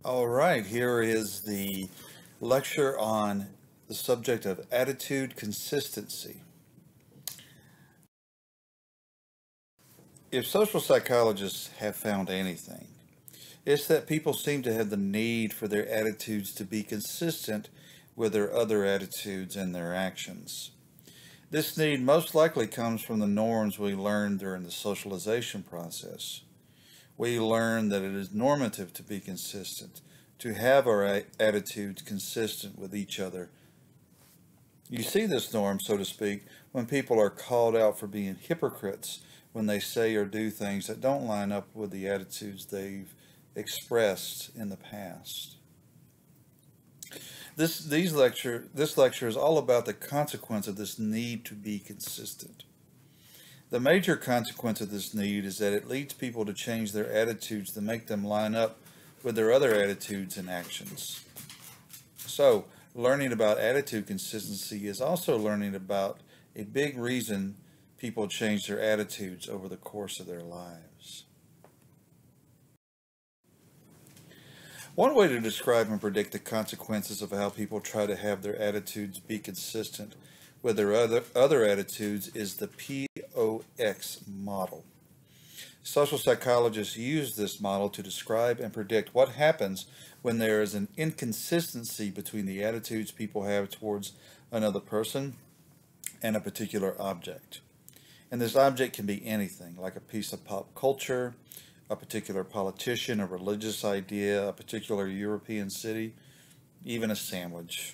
All right, here is the lecture on the subject of attitude consistency. If social psychologists have found anything, it's that people seem to have the need for their attitudes to be consistent with their other attitudes and their actions. This need most likely comes from the norms we learned during the socialization process. We learn that it is normative to be consistent, to have our attitudes consistent with each other. You see this norm, so to speak, when people are called out for being hypocrites when they say or do things that don't line up with the attitudes they've expressed in the past. This lecture is all about the consequence of this need to be consistent. The major consequence of this need is that it leads people to change their attitudes to make them line up with their other attitudes and actions. So, learning about attitude consistency is also learning about a big reason people change their attitudes over the course of their lives. One way to describe and predict the consequences of how people try to have their attitudes be consistent with their other attitudes is the POX model. Social psychologists use this model to describe and predict what happens when there is an inconsistency between the attitudes people have towards another person and a particular object. And this object can be anything, like a piece of pop culture, a particular politician, a religious idea, a particular European city, even a sandwich.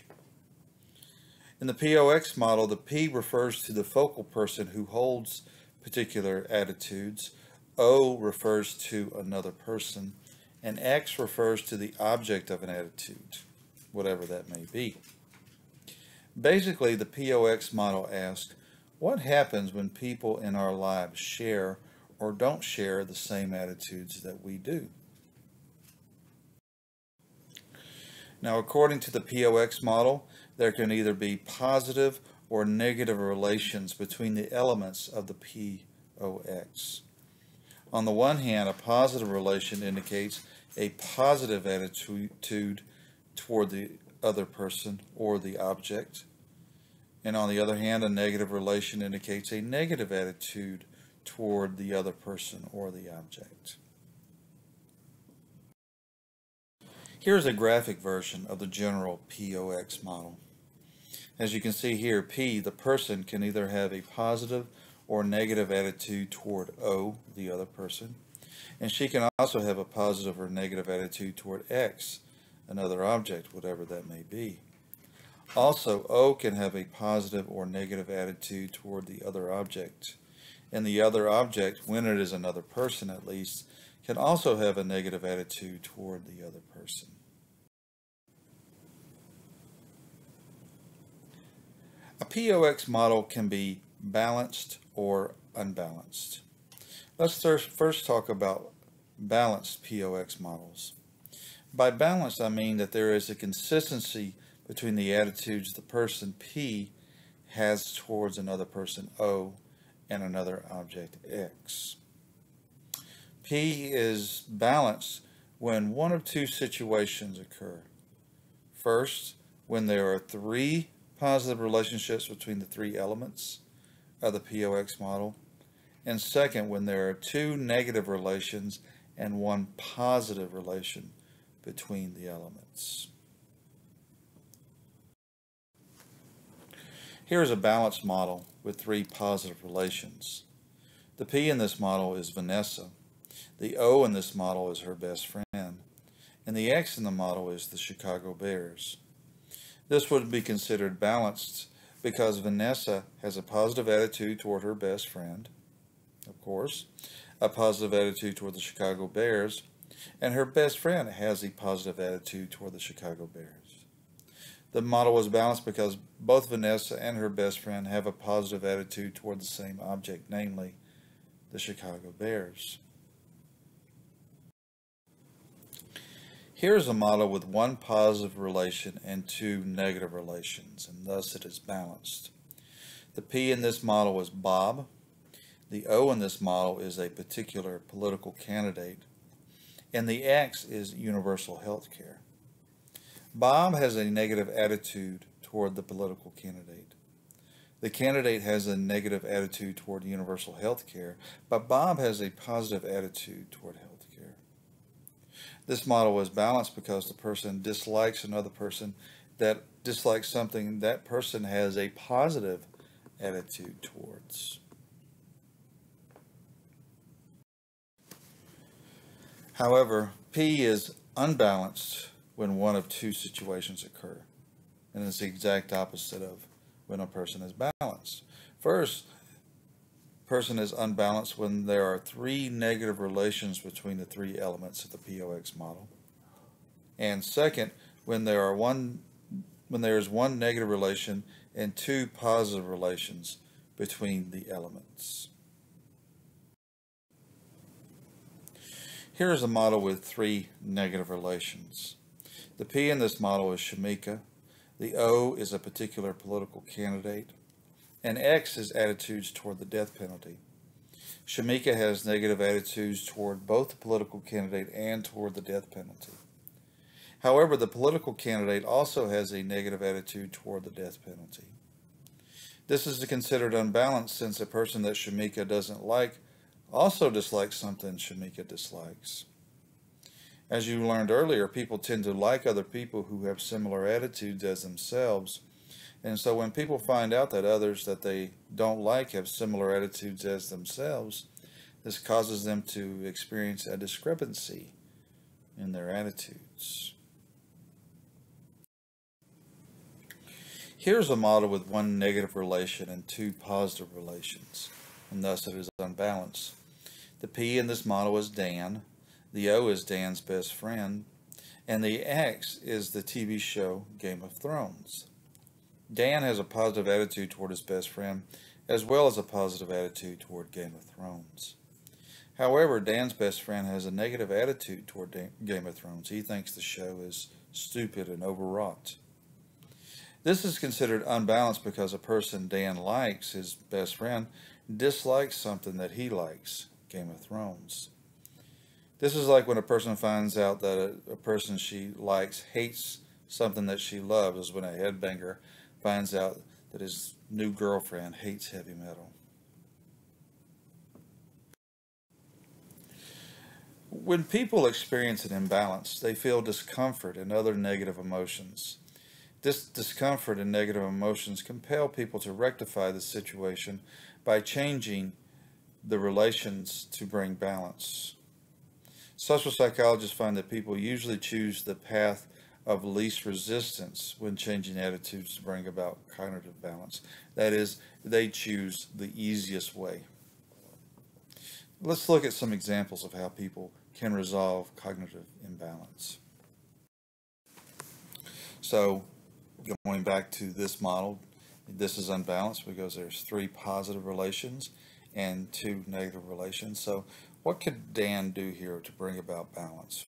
In the POX model, the P refers to the focal person who holds particular attitudes, O refers to another person, and X refers to the object of an attitude, whatever that may be. Basically, the POX model asks, what happens when people in our lives share or don't share the same attitudes that we do? Now, according to the POX model, there can either be positive or negative relations between the elements of the POX. On the one hand, a positive relation indicates a positive attitude toward the other person or the object. And on the other hand, a negative relation indicates a negative attitude toward the other person or the object. Here's a graphic version of the general POX model. As you can see here, P, the person, can either have a positive or negative attitude toward O, the other person, and she can also have a positive or negative attitude toward X, another object, whatever that may be. Also, O can have a positive or negative attitude toward the other object, and the other object, when it is another person at least, can also have a negative attitude toward the other person. A POX model can be balanced or unbalanced. Let's first talk about balanced POX models. By balanced, I mean that there is a consistency between the attitudes the person P has towards another person O and another object X. P is balanced when one of two situations occur. First, when there are three positive relationships between the three elements of the POX model, and second, when there are two negative relations and one positive relation between the elements. Here is a balanced model with three positive relations. The P in this model is Vanessa, the O in this model is her best friend, and the X in the model is the Chicago Bears. This would be considered balanced because Vanessa has a positive attitude toward her best friend, of course, a positive attitude toward the Chicago Bears, and her best friend has a positive attitude toward the Chicago Bears. The model was balanced because both Vanessa and her best friend have a positive attitude toward the same object, namely the Chicago Bears. Here is a model with one positive relation and two negative relations, and thus it is balanced. The P in this model is Bob. The O in this model is a particular political candidate. and the X is universal health care. Bob has a negative attitude toward the political candidate. The candidate has a negative attitude toward universal health care, but Bob has a positive attitude toward health care. This model is balanced because the person dislikes another person that dislikes something that person has a positive attitude towards. However, P is unbalanced when one of two situations occur, and it's the exact opposite of when a person is balanced. First, person is unbalanced when there are three negative relations between the three elements of the POX model. And second, when there is one negative relation and two positive relations between the elements. Here is a model with three negative relations. The P in this model is Shamika, the O is a particular political candidate, and X is attitudes toward the death penalty. Shamika has negative attitudes toward both the political candidate and toward the death penalty. However, the political candidate also has a negative attitude toward the death penalty. This is considered unbalanced since a person that Shamika doesn't like also dislikes something Shamika dislikes. As you learned earlier, people tend to like other people who have similar attitudes as themselves. And so when people find out that others that they don't like have similar attitudes as themselves, this causes them to experience a discrepancy in their attitudes. Here's a model with one negative relation and two positive relations, and thus it is unbalanced. The P in this model is Dan, the O is Dan's best friend, and the X is the TV show Game of Thrones. Dan has a positive attitude toward his best friend, as well as a positive attitude toward Game of Thrones. However, Dan's best friend has a negative attitude toward Game of Thrones. He thinks the show is stupid and overwrought. This is considered unbalanced because a person Dan likes, his best friend, dislikes something that he likes, Game of Thrones. This is like when a person finds out that a person she likes hates something that she loves, as when a headbanger finds out that his new girlfriend hates heavy metal. When people experience an imbalance, they feel discomfort and other negative emotions. This discomfort and negative emotions compel people to rectify the situation by changing the relations to bring balance. Social psychologists find that people usually choose the path of least resistance when changing attitudes to bring about cognitive balance. That is, they choose the easiest way. Let's look at some examples of how people can resolve cognitive imbalance. So, going back to this model, this is unbalanced because there's three positive relations and two negative relations. So what could Dan do here to bring about balance?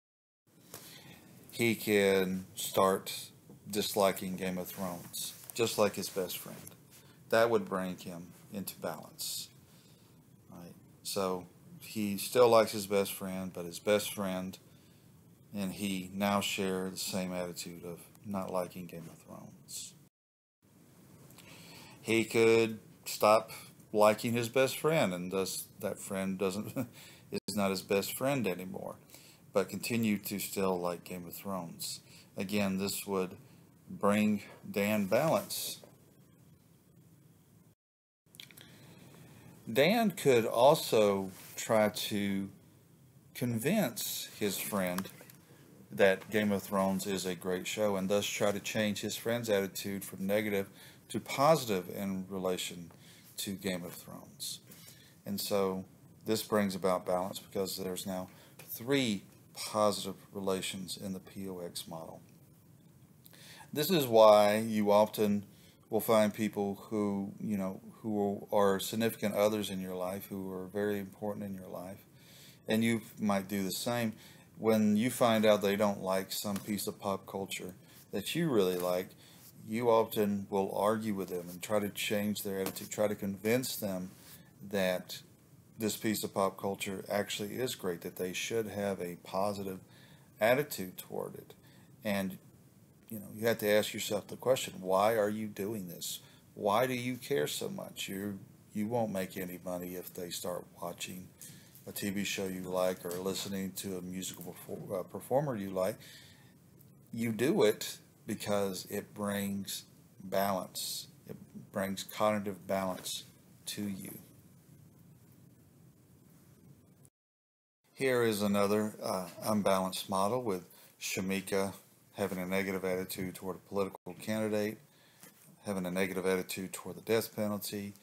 He can start disliking Game of Thrones, just like his best friend. That would bring him into balance. Right? So he still likes his best friend, but his best friend and he now share the same attitude of not liking Game of Thrones. He could stop liking his best friend, and thus that friend is not his best friend anymore, but continue to still like Game of Thrones. Again, this would bring Dan balance. Dan could also try to convince his friend that Game of Thrones is a great show, and thus try to change his friend's attitude from negative to positive in relation to Game of Thrones. And so this brings about balance because there's now three positive relations in the POX model. This is why you often will find people who, who are significant others in your life, who are very important in your life, and you might do the same. When you find out they don't like some piece of pop culture that you really like, you often will argue with them and try to change their attitude, try to convince them that this piece of pop culture actually is great, that they should have a positive attitude toward it. And you have to ask yourself the question, why are you doing this? Why do you care so much? You won't make any money if they start watching a TV show you like or listening to a musical performer you like. You do it because it brings balance. It brings cognitive balance to you. Here is another unbalanced model with Shamika having a negative attitude toward a political candidate, having a negative attitude toward the death penalty,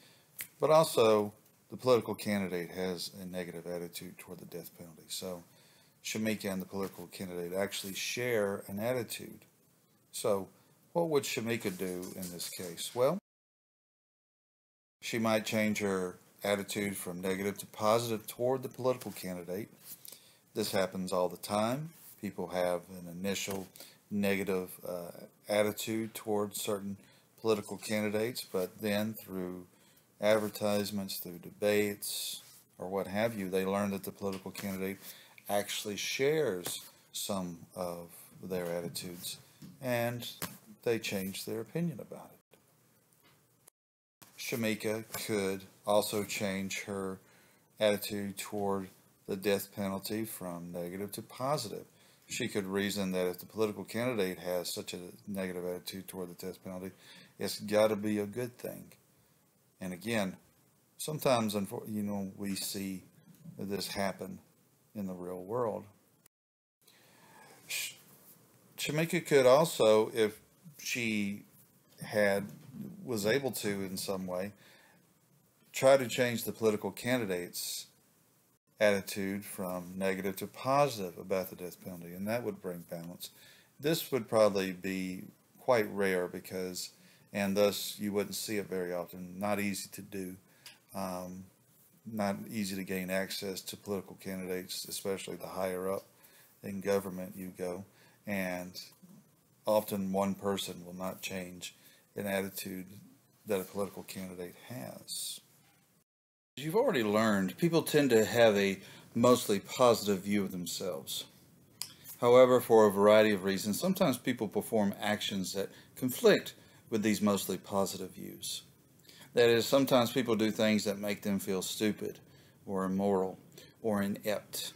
but also the political candidate has a negative attitude toward the death penalty. So Shamika and the political candidate actually share an attitude. So what would Shamika do in this case? Well, she might change her attitude from negative to positive toward the political candidate. This happens all the time. People have an initial negative attitude towards certain political candidates, but then through advertisements, through debates, or what have you, they learn that the political candidate actually shares some of their attitudes, and they change their opinion about it. Shamika could also change her attitude toward the death penalty from negative to positive. She could reason that if the political candidate has such a negative attitude toward the death penalty, it's got to be a good thing. And again, sometimes, we see this happen in the real world. Shamika could also, if she was able to in some way, try to change the political candidate's attitude from negative to positive about the death penalty, and that would bring balance. This would probably be quite rare and thus you wouldn't see it very often. Not easy to do. Not easy to gain access to political candidates, especially the higher up in government you go. And often one person will not change an attitude that a political candidate has. As you've already learned, people tend to have a mostly positive view of themselves. However, for a variety of reasons, sometimes people perform actions that conflict with these mostly positive views. That is, sometimes people do things that make them feel stupid or immoral or inept.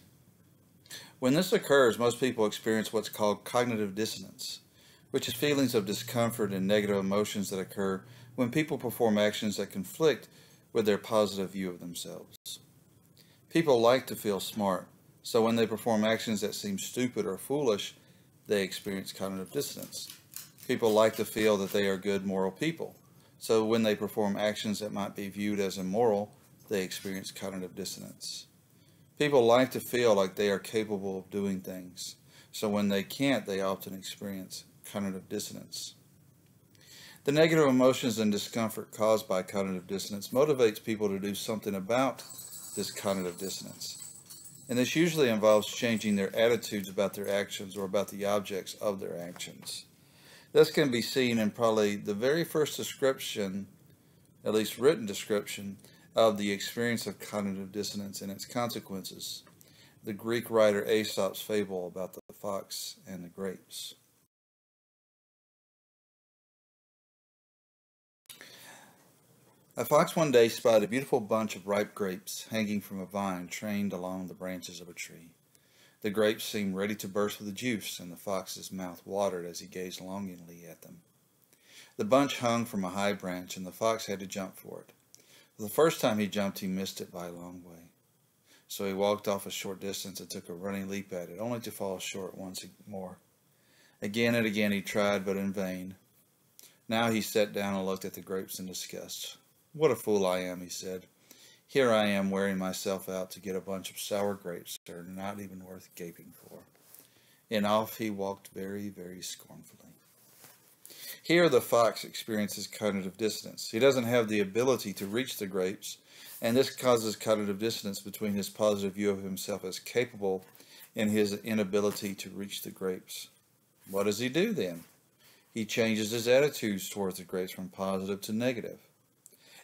When this occurs, most people experience what's called cognitive dissonance, which is feelings of discomfort and negative emotions that occur when people perform actions that conflict with their positive view of themselves. People like to feel smart, so when they perform actions that seem stupid or foolish, they experience cognitive dissonance. People like to feel that they are good moral people, so when they perform actions that might be viewed as immoral, they experience cognitive dissonance. People like to feel like they are capable of doing things, so when they can't, they often experience cognitive dissonance. The negative emotions and discomfort caused by cognitive dissonance motivates people to do something about this cognitive dissonance. And this usually involves changing their attitudes about their actions or about the objects of their actions. This can be seen in probably the very first description, at least written description, of the experience of cognitive dissonance and its consequences. The Greek writer Aesop's fable about the fox and the grapes. A fox one day spied a beautiful bunch of ripe grapes hanging from a vine trained along the branches of a tree. The grapes seemed ready to burst with the juice, and the fox's mouth watered as he gazed longingly at them. The bunch hung from a high branch, and the fox had to jump for it. The first time he jumped, he missed it by a long way. So he walked off a short distance and took a running leap at it, only to fall short once more. Again and again he tried, but in vain. Now he sat down and looked at the grapes in disgust. "What a fool I am," he said. "Here I am wearing myself out to get a bunch of sour grapes that are not even worth gaping for." And off he walked very, very scornfully. Here the fox experiences cognitive dissonance. He doesn't have the ability to reach the grapes, and this causes cognitive dissonance between his positive view of himself as capable and his inability to reach the grapes. What does he do then? He changes his attitudes towards the grapes from positive to negative.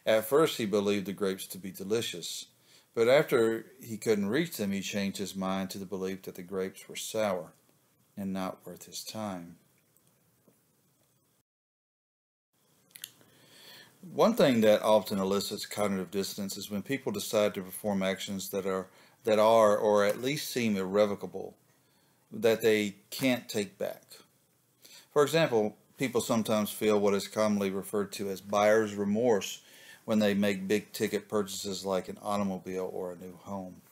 At first he believed the grapes to be delicious, But after he couldn't reach them, he changed his mind to the belief that the grapes were sour and not worth his time. One thing that often elicits cognitive dissonance is when people decide to perform actions that are or at least seem irrevocable, that they can't take back. For example, people sometimes feel what is commonly referred to as buyer's remorse when they make big ticket purchases like an automobile or a new home.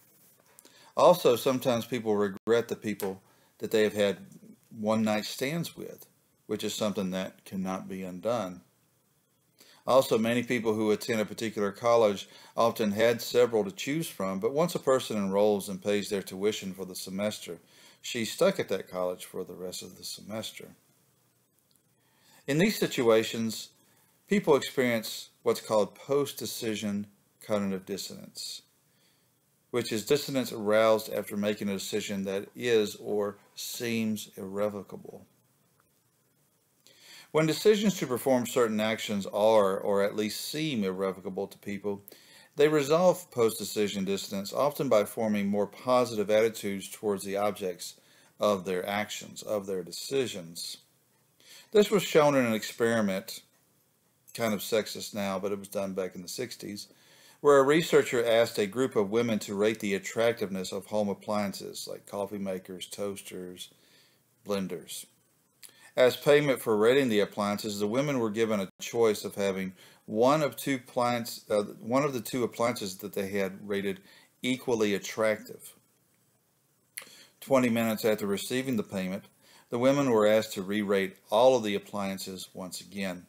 Also, sometimes people regret the people that they have had one night stands with, which is something that cannot be undone. Also, many people who attend a particular college often had several to choose from, but once a person enrolls and pays their tuition for the semester, she's stuck at that college for the rest of the semester. In these situations, people experience what's called post-decision cognitive dissonance, which is dissonance aroused after making a decision that is or seems irrevocable. When decisions to perform certain actions are, or at least seem irrevocable to people, they resolve post-decision dissonance often by forming more positive attitudes towards the objects of their actions, of their decisions. This was shown in an experiment, kind of sexist now, but it was done back in the 60s, where a researcher asked a group of women to rate the attractiveness of home appliances like coffee makers, toasters, blenders. As payment for rating the appliances, the women were given a choice of having one of the two appliances that they had rated equally attractive. 20 minutes after receiving the payment, the women were asked to re-rate all of the appliances once again.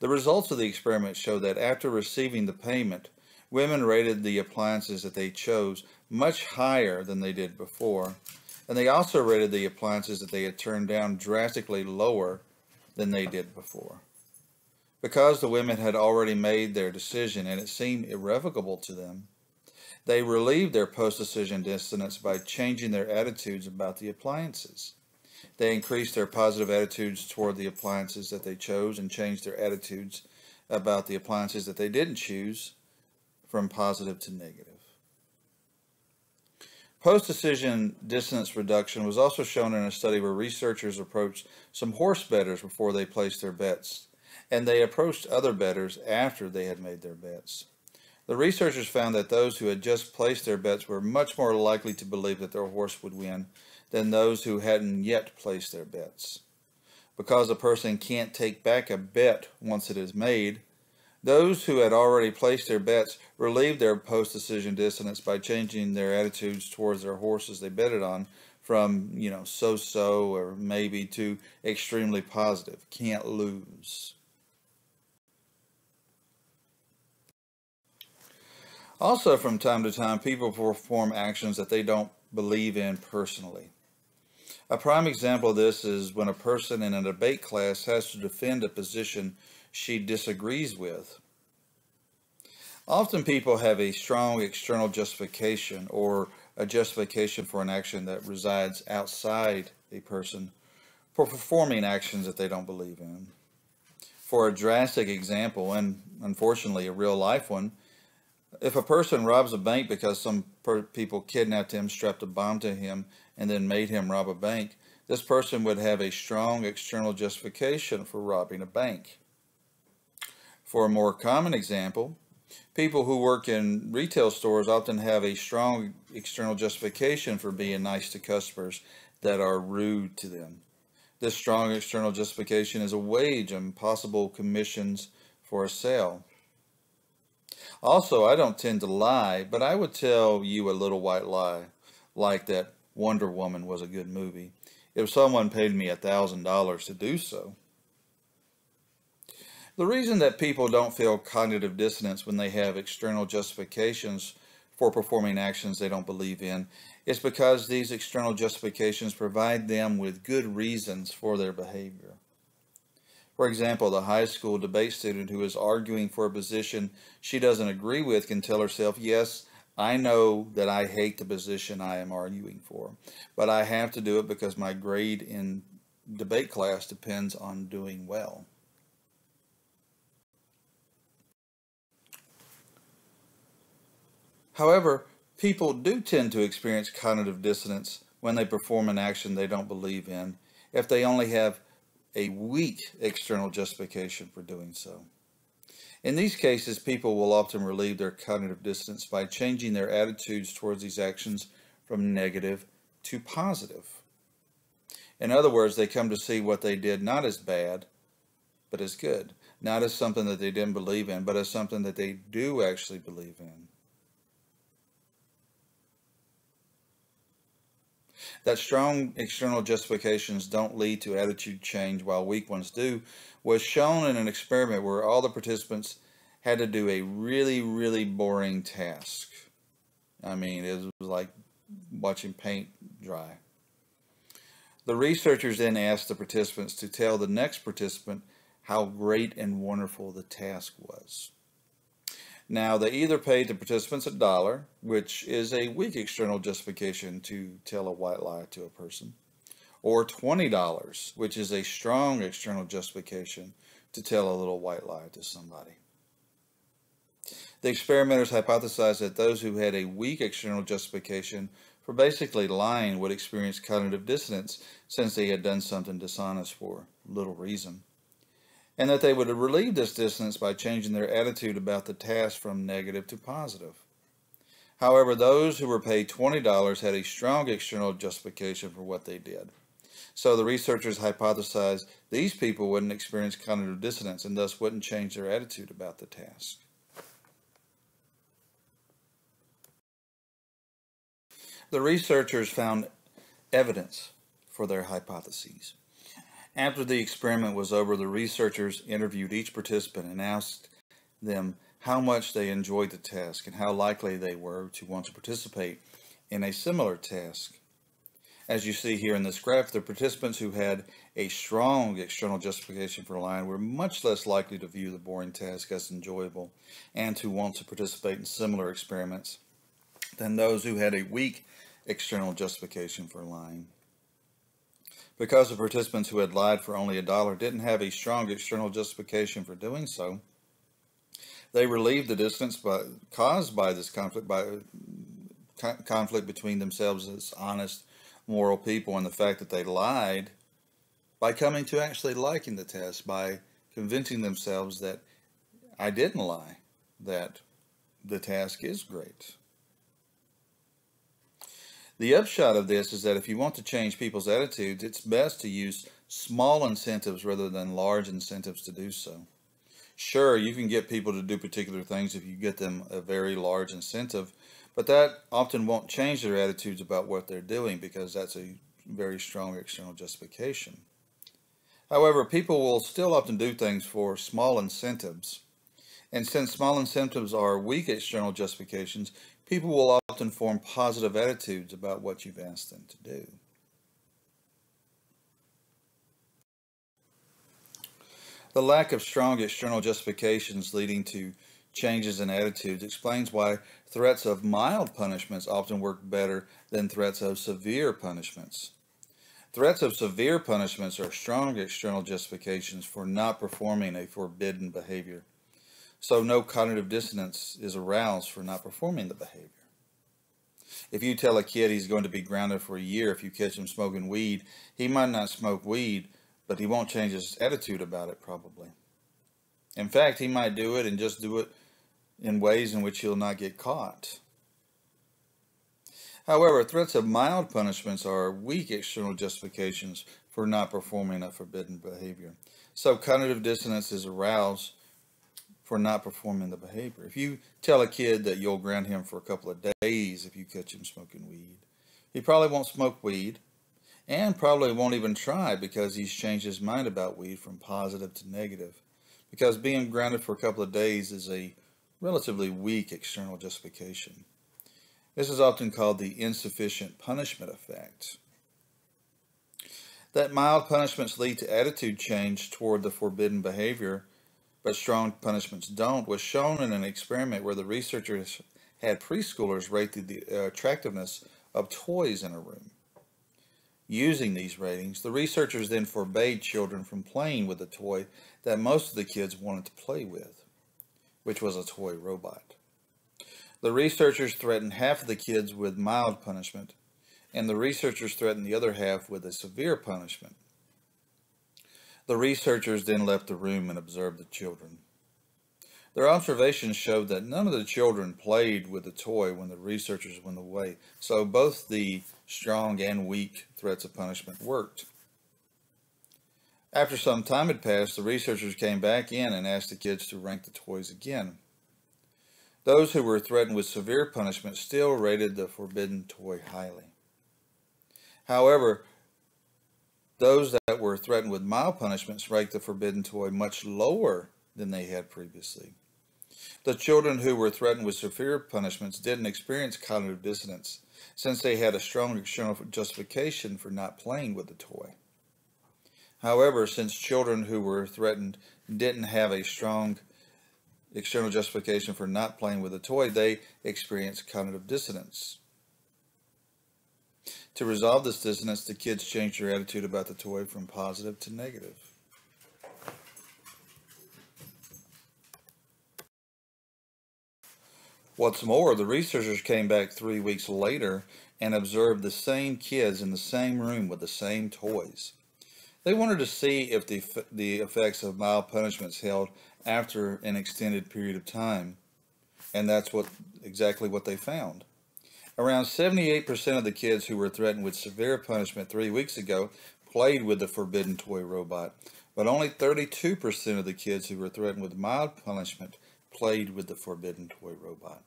The results of the experiment show that after receiving the payment, women rated the appliances that they chose much higher than they did before, and they also rated the appliances that they had turned down drastically lower than they did before. Because the women had already made their decision and it seemed irrevocable to them, they relieved their post-decision dissonance by changing their attitudes about the appliances. They increased their positive attitudes toward the appliances that they chose and changed their attitudes about the appliances that they didn't choose from positive to negative. Post-decision dissonance reduction was also shown in a study where researchers approached some horse bettors before they placed their bets, and they approached other bettors after they had made their bets. The researchers found that those who had just placed their bets were much more likely to believe that their horse would win than those who hadn't yet placed their bets. Because a person can't take back a bet once it is made, those who had already placed their bets relieved their post-decision dissonance by changing their attitudes towards their horses they betted on from, so-so or maybe to extremely positive, can't lose. Also, from time to time, people perform actions that they don't believe in personally. A prime example of this is when a person in a debate class has to defend a position she disagrees with. Often people have a strong external justification or a justification for an action that resides outside a person for performing actions that they don't believe in. For a drastic example, and unfortunately a real life one, if a person robs a bank because some people kidnapped him, strapped a bomb to him, and then made him rob a bank, this person would have a strong external justification for robbing a bank. For a more common example, people who work in retail stores often have a strong external justification for being nice to customers that are rude to them. This strong external justification is a wage and possible commissions for a sale. Also, I don't tend to lie, but I would tell you a little white lie, like that Wonder Woman was a good movie, if someone paid me $1,000 to do so. The reason that people don't feel cognitive dissonance when they have external justifications for performing actions they don't believe in is because these external justifications provide them with good reasons for their behavior. For example, the high school debate student who is arguing for a position she doesn't agree with can tell herself, yes, I know that I hate the position I am arguing for, but I have to do it because my grade in debate class depends on doing well. However, people do tend to experience cognitive dissonance when they perform an action they don't believe in if they only have a weak external justification for doing so. In these cases, people will often relieve their cognitive dissonance by changing their attitudes towards these actions from negative to positive. In other words, they come to see what they did not as bad, but as good. Not as something that they didn't believe in, but as something that they do actually believe in. That strong external justifications don't lead to attitude change while weak ones do was shown in an experiment where all the participants had to do a really, really boring task. I mean, it was like watching paint dry. The researchers then asked the participants to tell the next participant how great and wonderful the task was. Now, they either paid the participants $1, which is a weak external justification to tell a white lie to a person, or $20, which is a strong external justification to tell a little white lie to somebody. The experimenters hypothesized that those who had a weak external justification for basically lying would experience cognitive dissonance since they had done something dishonest for little reason, and that they would relieve this dissonance by changing their attitude about the task from negative to positive. However, those who were paid $20 had a strong external justification for what they did. So the researchers hypothesized these people wouldn't experience cognitive dissonance and thus wouldn't change their attitude about the task. The researchers found evidence for their hypotheses. After the experiment was over, the researchers interviewed each participant and asked them how much they enjoyed the task and how likely they were to want to participate in a similar task. As you see here in this graph, the participants who had a strong external justification for lying were much less likely to view the boring task as enjoyable and to want to participate in similar experiments than those who had a weak external justification for lying. Because the participants who had lied for only $1 didn't have a strong external justification for doing so, they relieved the dissonance caused by this conflict between themselves as honest, moral people and the fact that they lied by coming to actually liking the task, by convincing themselves that I didn't lie, that the task is great. The upshot of this is that if you want to change people's attitudes, it's best to use small incentives rather than large incentives to do so. Sure, you can get people to do particular things if you get them a very large incentive, but that often won't change their attitudes about what they're doing because that's a very strong external justification. However, people will still often do things for small incentives. And since small incentives are weak external justifications, people will often form positive attitudes about what you've asked them to do. The lack of strong external justifications leading to changes in attitudes explains why threats of mild punishments often work better than threats of severe punishments. Threats of severe punishments are strong external justifications for not performing a forbidden behavior. So no cognitive dissonance is aroused for not performing the behavior. If you tell a kid he's going to be grounded for a year if you catch him smoking weed, he might not smoke weed, but he won't change his attitude about it probably. In fact, he might do it and just do it in ways in which he'll not get caught. However, threats of mild punishments are weak external justifications for not performing a forbidden behavior. So cognitive dissonance is aroused for not performing the behavior. If you tell a kid that you'll ground him for a couple of days if you catch him smoking weed, he probably won't smoke weed and probably won't even try because he's changed his mind about weed from positive to negative. Because being grounded for a couple of days is a relatively weak external justification. This is often called the insufficient punishment effect. That mild punishments lead to attitude change toward the forbidden behavior, but strong punishments don't, was shown in an experiment where the researchers had preschoolers rate the attractiveness of toys in a room. Using these ratings, the researchers then forbade children from playing with a toy that most of the kids wanted to play with, which was a toy robot. The researchers threatened half of the kids with mild punishment, and the researchers threatened the other half with a severe punishment. The researchers then left the room and observed the children. Their observations showed that none of the children played with the toy when the researchers went away, so both the strong and weak threats of punishment worked. After some time had passed, the researchers came back in and asked the kids to rank the toys again. Those who were threatened with severe punishment still rated the forbidden toy highly. However, those that were threatened with mild punishments ranked the forbidden toy much lower than they had previously. The children who were threatened with severe punishments didn't experience cognitive dissonance, since they had a strong external justification for not playing with the toy. However, since children who were threatened didn't have a strong external justification for not playing with the toy, they experienced cognitive dissonance. To resolve this dissonance, the kids changed their attitude about the toy from positive to negative. What's more, the researchers came back 3 weeks later and observed the same kids in the same room with the same toys. They wanted to see if the effects of mild punishments held after an extended period of time, and that's exactly what they found. Around 78% of the kids who were threatened with severe punishment 3 weeks ago played with the forbidden toy robot, but only 32% of the kids who were threatened with mild punishment played with the forbidden toy robot.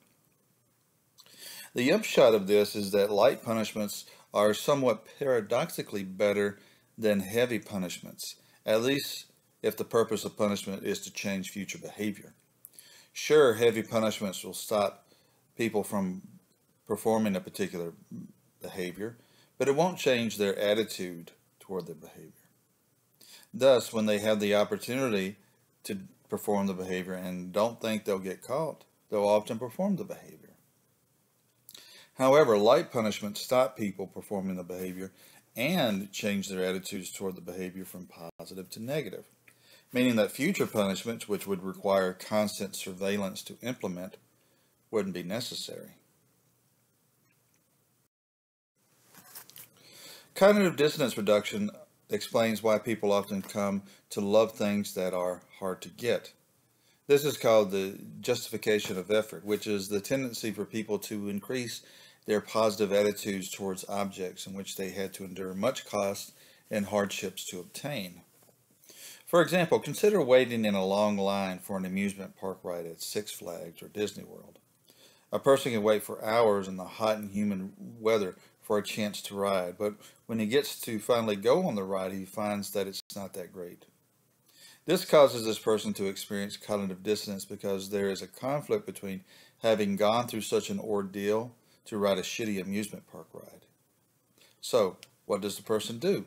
The upshot of this is that light punishments are somewhat paradoxically better than heavy punishments, at least if the purpose of punishment is to change future behavior. Sure, heavy punishments will stop people from performing a particular behavior, but it won't change their attitude toward the behavior. Thus, when they have the opportunity to perform the behavior and don't think they'll get caught, they'll often perform the behavior. However, light punishments stop people performing the behavior and change their attitudes toward the behavior from positive to negative, meaning that future punishments, which would require constant surveillance to implement, wouldn't be necessary. Cognitive dissonance reduction explains why people often come to love things that are hard to get. This is called the justification of effort, which is the tendency for people to increase their positive attitudes towards objects in which they had to endure much cost and hardships to obtain. For example, consider waiting in a long line for an amusement park ride at Six Flags or Disney World. A person can wait for hours in the hot and humid weather for a chance to ride, but when he gets to finally go on the ride, he finds that it's not that great. This causes this person to experience cognitive dissonance because there is a conflict between having gone through such an ordeal to ride a shitty amusement park ride. So, what does the person do?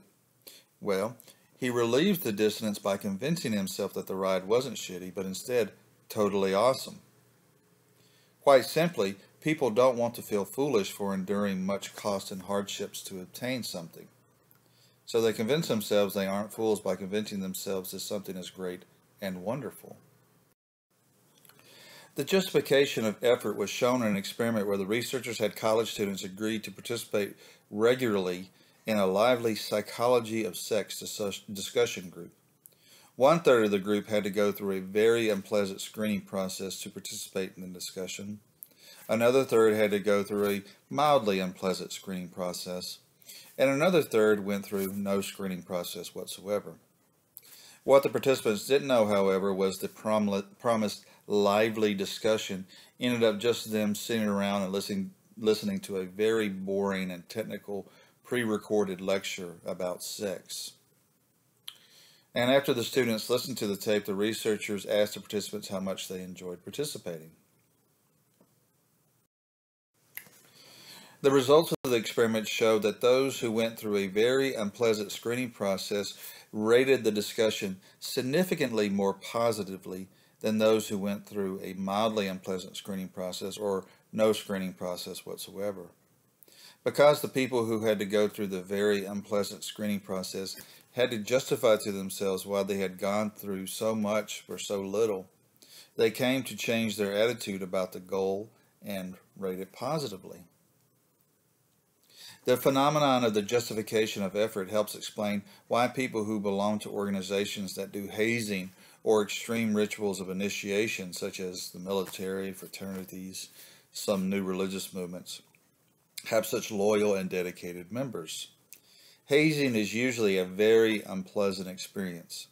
Well, he relieves the dissonance by convincing himself that the ride wasn't shitty, but instead totally awesome. Quite simply, people don't want to feel foolish for enduring much cost and hardships to obtain something. So they convince themselves they aren't fools by convincing themselves that something is great and wonderful. The justification of effort was shown in an experiment where the researchers had college students agree to participate regularly in a lively psychology of sex discussion group. 1/3 of the group had to go through a very unpleasant screening process to participate in the discussion. Another third had to go through a mildly unpleasant screening process, and another third went through no screening process whatsoever. What the participants didn't know, however, was the promised lively discussion ended up just them sitting around and listening to a very boring and technical pre-recorded lecture about sex. And after the students listened to the tape, the researchers asked the participants how much they enjoyed participating. The results of the experiment showed that those who went through a very unpleasant screening process rated the discussion significantly more positively than those who went through a mildly unpleasant screening process or no screening process whatsoever. Because the people who had to go through the very unpleasant screening process had to justify to themselves why they had gone through so much for so little, they came to change their attitude about the goal and rate it positively. The phenomenon of the justification of effort helps explain why people who belong to organizations that do hazing or extreme rituals of initiation, such as the military, fraternities, some new religious movements, have such loyal and dedicated members. Hazing is usually a very unpleasant experience.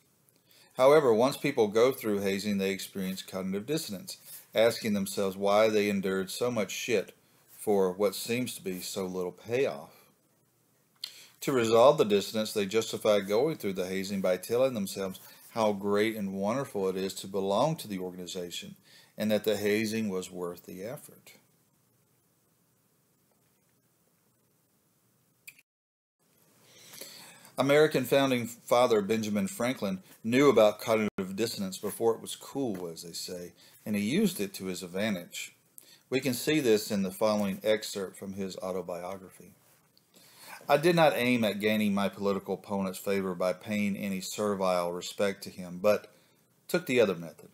However, once people go through hazing, they experience cognitive dissonance, asking themselves why they endured so much shit for what seems to be so little payoff. To resolve the dissonance, they justify going through the hazing by telling themselves how great and wonderful it is to belong to the organization and that the hazing was worth the effort. American founding father Benjamin Franklin knew about cognitive dissonance before it was cool, as they say, and he used it to his advantage. We can see this in the following excerpt from his autobiography. I did not aim at gaining my political opponent's favor by paying any servile respect to him, but took the other method.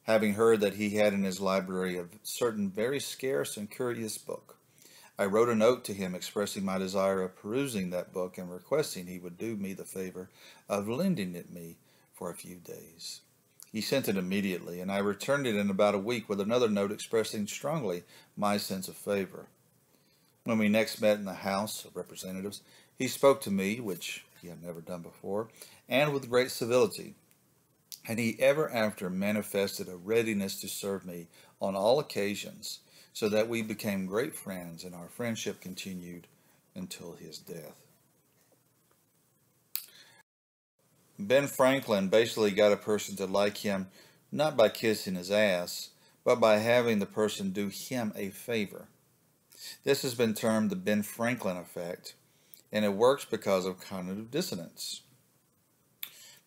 Having heard that he had in his library a certain very scarce and curious book, I wrote a note to him expressing my desire of perusing that book and requesting he would do me the favor of lending it me for a few days. He sent it immediately, and I returned it in about a week with another note expressing strongly my sense of favor. When we next met in the House of Representatives, he spoke to me, which he had never done before, and with great civility, and he ever after manifested a readiness to serve me on all occasions, so that we became great friends, and our friendship continued until his death. Ben Franklin basically got a person to like him not by kissing his ass, but by having the person do him a favor. This has been termed the Ben Franklin effect, and it works because of cognitive dissonance.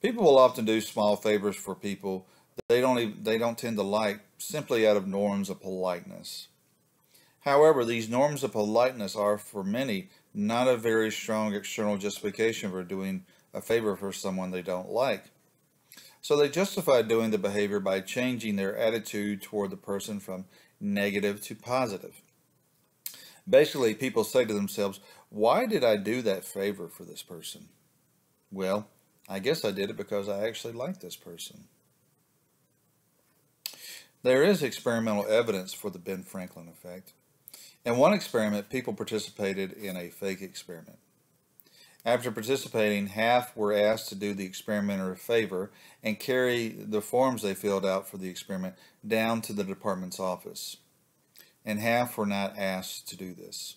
People will often do small favors for people they don't tend to like simply out of norms of politeness. However, these norms of politeness are, for many, not a very strong external justification for doing a favor for someone they don't like. So they justify doing the behavior by changing their attitude toward the person from negative to positive. Basically, people say to themselves, why did I do that favor for this person? Well, I guess I did it because I actually like this person. There is experimental evidence for the Ben Franklin effect. In one experiment, people participated in a fake experiment. After participating, half were asked to do the experimenter a favor and carry the forms they filled out for the experiment down to the department's office, and half were not asked to do this.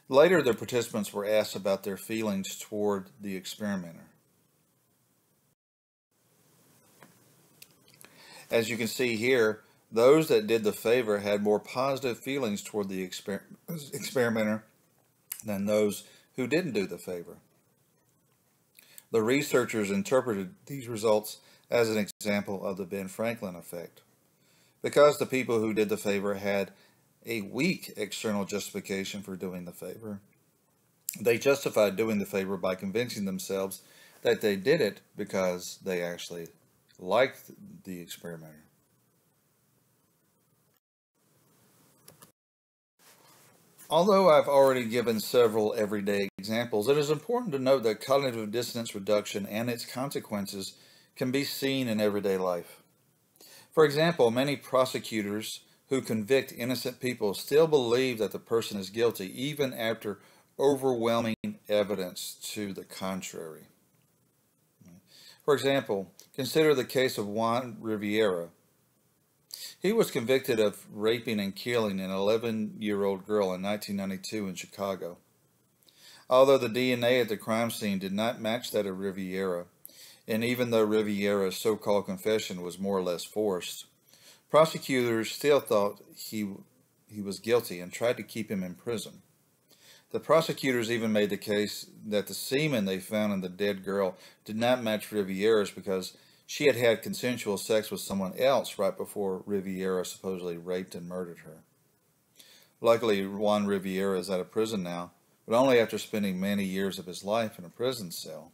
Later, the participants were asked about their feelings toward the experimenter. As you can see here, those that did the favor had more positive feelings toward the experimenter than those who didn't do the favor. The researchers interpreted these results as an example of the Ben Franklin effect. Because the people who did the favor had a weak external justification for doing the favor, they justified doing the favor by convincing themselves that they did it because they actually liked the experimenter. Although I've already given several everyday examples, it is important to note that cognitive dissonance reduction and its consequences can be seen in everyday life. For example, many prosecutors who convict innocent people still believe that the person is guilty even after overwhelming evidence to the contrary. For example, consider the case of Juan Rivera. He was convicted of raping and killing an 11-year-old girl in 1992 in Chicago. Although the DNA at the crime scene did not match that of Rivera, and even though Rivera's so-called confession was more or less forced, prosecutors still thought he was guilty and tried to keep him in prison. The prosecutors even made the case that the semen they found in the dead girl did not match Rivera's because she had had consensual sex with someone else right before Rivera supposedly raped and murdered her. Luckily, Juan Rivera is out of prison now, but only after spending many years of his life in a prison cell.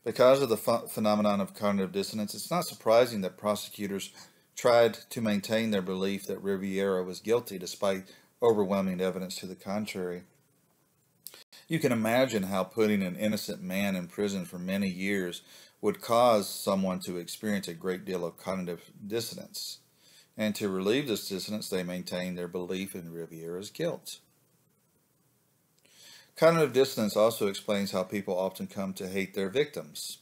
Because of the phenomenon of cognitive dissonance, it's not surprising that prosecutors tried to maintain their belief that Riviera was guilty despite overwhelming evidence to the contrary. You can imagine how putting an innocent man in prison for many years would cause someone to experience a great deal of cognitive dissonance. And to relieve this dissonance, they maintain their belief in Riviera's guilt. Cognitive dissonance also explains how people often come to hate their victims.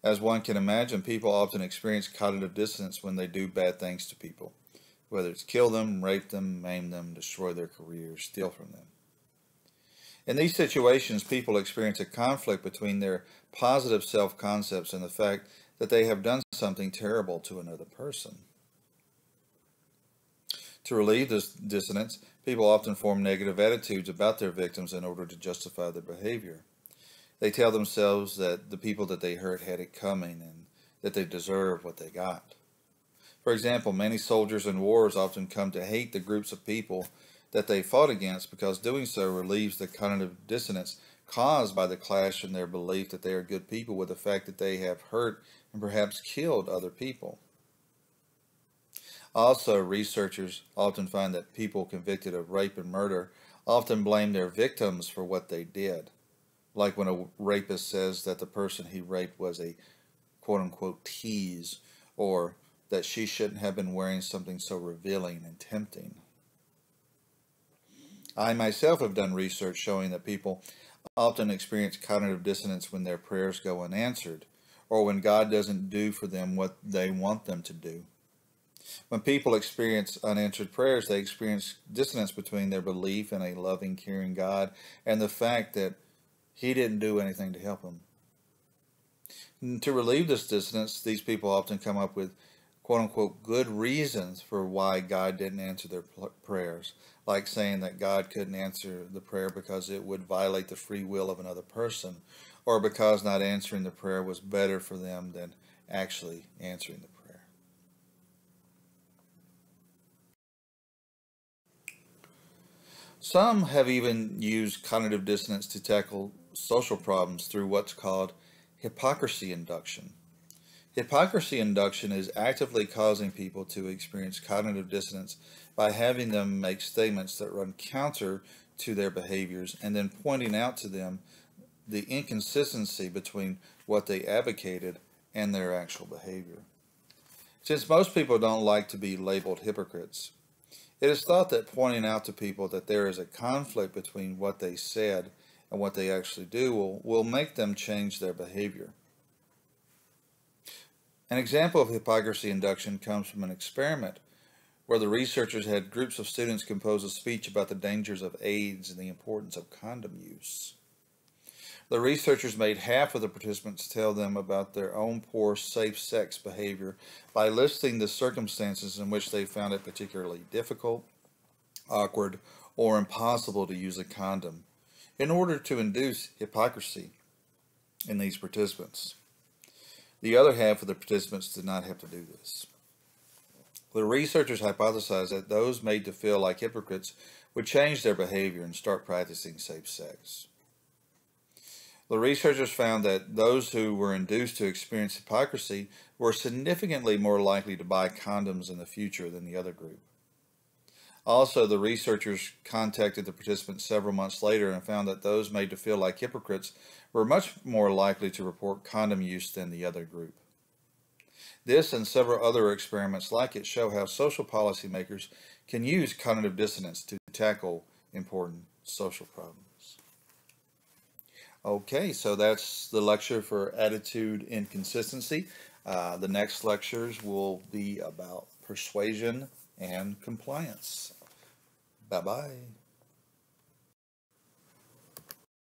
As one can imagine, people often experience cognitive dissonance when they do bad things to people, whether it's kill them, rape them, maim them, destroy their careers, steal from them. In these situations, people experience a conflict between their positive self-concepts and the fact that they have done something terrible to another person. To relieve this dissonance, people often form negative attitudes about their victims in order to justify their behavior. They tell themselves that the people that they hurt had it coming and that they deserve what they got. For example, many soldiers in wars often come to hate the groups of people that they fought against because doing so relieves the cognitive dissonance caused by the clash in their belief that they are good people with the fact that they have hurt and perhaps killed other people. Also, researchers often find that people convicted of rape and murder often blame their victims for what they did. Like when a rapist says that the person he raped was a quote-unquote tease, or that she shouldn't have been wearing something so revealing and tempting. I myself have done research showing that people often experience cognitive dissonance when their prayers go unanswered, or when God doesn't do for them what they want them to do. When people experience unanswered prayers, they experience dissonance between their belief in a loving, caring God and the fact that He didn't do anything to help them. And to relieve this dissonance, these people often come up with quote-unquote good reasons for why God didn't answer their prayers, like saying that God couldn't answer the prayer because it would violate the free will of another person, or because not answering the prayer was better for them than actually answering the prayer. Some have even used cognitive dissonance to tackle social problems through what's called hypocrisy induction. Hypocrisy induction is actively causing people to experience cognitive dissonance by having them make statements that run counter to their behaviors and then pointing out to them the inconsistency between what they advocated and their actual behavior. Since most people don't like to be labeled hypocrites, it is thought that pointing out to people that there is a conflict between what they said and what they actually do will make them change their behavior. An example of hypocrisy induction comes from an experiment where the researchers had groups of students compose a speech about the dangers of AIDS and the importance of condom use. The researchers made half of the participants tell them about their own poor safe sex behavior by listing the circumstances in which they found it particularly difficult, awkward, or impossible to use a condom, in order to induce hypocrisy in these participants. The other half of the participants did not have to do this. The researchers hypothesized that those made to feel like hypocrites would change their behavior and start practicing safe sex. The researchers found that those who were induced to experience hypocrisy were significantly more likely to buy condoms in the future than the other group. Also, the researchers contacted the participants several months later and found that those made to feel like hypocrites were much more likely to report condom use than the other group. This and several other experiments like it show how social policymakers can use cognitive dissonance to tackle important social problems. Okay, so that's the lecture for attitude inconsistency. The next lectures will be about persuasion and compliance. Bye-bye.